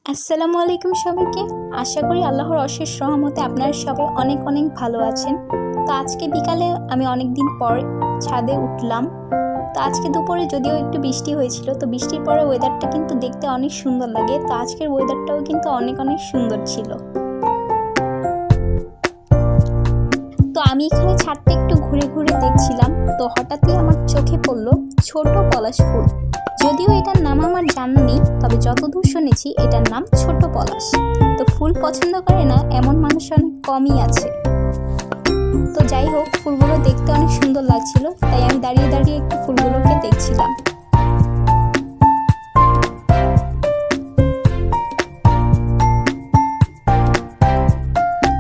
আসসালামু আলাইকুম সবাইকে। আশা করি আল্লাহর অশেষ রহমতে আপনারা সবাই অনেক অনেক ভালো আছেন। তো আজকে বিকালে আমি অনেক দিন পর ছাদে উঠলাম। তো আজকে দুপুরে যদিও একটু বৃষ্টি হয়েছিল, তো বৃষ্টির পরে ওয়েদারটা কিন্তু দেখতে অনেক সুন্দর লাগে। তো আজকের ওয়েদারটাও কিন্তু অনেক অনেক সুন্দর ছিল। তো আমি এখানে ছাদটা একটু ঘুরে ঘুরে দেখছিলাম, তো হঠাৎই আমার চোখে পড়লো ছোট পলাশ ফুল। যদিও এটার নাম আমার জানা নেই, তবে যতদূর শুনেছি এটার নাম ছোট পলাশ। তো ফুল পছন্দ করে না এমন মানুষ অনেক কমই আছে। তো যাই হোক, ফুলগুলো দেখতে অনেক সুন্দর লাগছিল, তাই আমি দাঁড়িয়ে দাঁড়িয়ে একটু ফুলগুলোকে দেখছিলাম।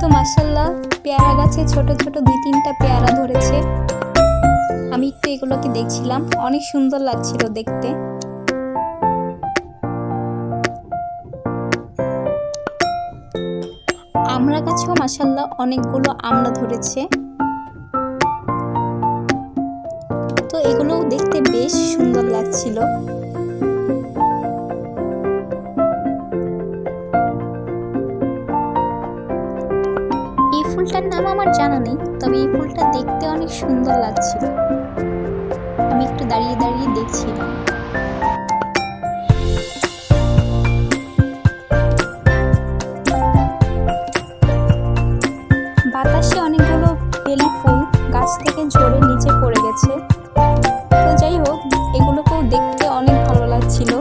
তো মাশাআল্লাহ, পেয়ারা গাছে ছোট ছোট 2-3টা পেয়ারা ধরেছে। আমি একটু এগুলোকে দেখছিলাম, অনেক সুন্দর লাগছিল দেখতে। আমড়া গাছেও মাশাআল্লাহ অনেকগুলো আমড়া ধরেছে। তো এগুলো দেখতে বেশ সুন্দর লাগছিল। এই ফুলটার নাম আমার জানা নেই, তবে এই ফুলটা দেখতে অনেক সুন্দর লাগছিল। আমি একটু দাঁড়িয়ে দাঁড়িয়ে দেখছিলাম। বাতাসে অনেকগুলো বেলি ফুল গাছ থেকে ঝরে নিচে পড়ে গেছে। তো যাই হোক, এগুলোকেও দেখতে অনেক ভালো লাগছিল।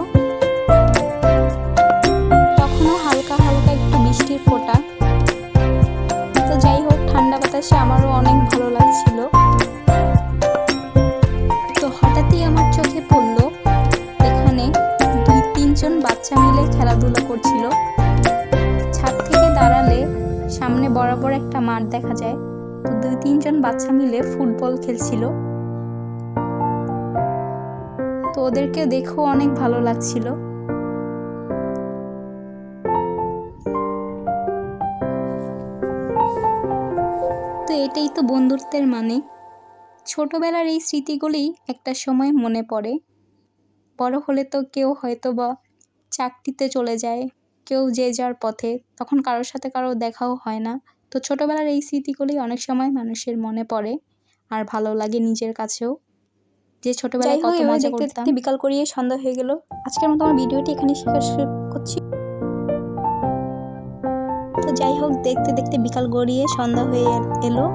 তখনও হালকা হালকা একটু বৃষ্টির ফোঁটা। তো যাই হোক, ঠান্ডা বাতাসে আমারও অনেক ভালো লাগছিল। তো হঠাৎই আমার চোখে পড়লো এখানে 2-3 জন বাচ্চা মিলে খেলাধুলা করছিল। ছাদ থেকে দাঁড়ালে সামনে বরাবর একটা মাঠ দেখা যায়। তো 2-3 জন বাচ্চা মিলে ফুটবল খেলছিল। তো ওদেরকে দেখেও অনেক ভালো লাগছিল। তো এটাই তো বন্ধুত্বের মানে। ছোটবেলার এই স্মৃতিগুলি একটা সময় মনে পড়ে। বড় হলে তো কেউ হয়তো বা চাকরিতে চলে যায়, কেউ যে যার পথে, তখন কারোর সাথে কারো দেখাও হয় না। তো ছোটবেলার এই স্মৃতিগুলি অনেক সময় মানুষের মনে পড়ে আর ভালো লাগে নিজের কাছেও, যে ছোটবেলায় কত মজা করতাম। বিকাল করিয়ে সন্ধ্যা হয়ে গেল। আজকের মতো আমার ভিডিওটি এখানে শেষ করছি। তো যাই হোক, দেখতে দেখতে বিকাল গড়িয়ে সন্ধ্যা হয়ে এলো।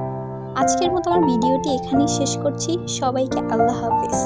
আজকের মতো আমার ভিডিওটি এখানেই শেষ করছি। সবাইকে আল্লাহ হাফেজ।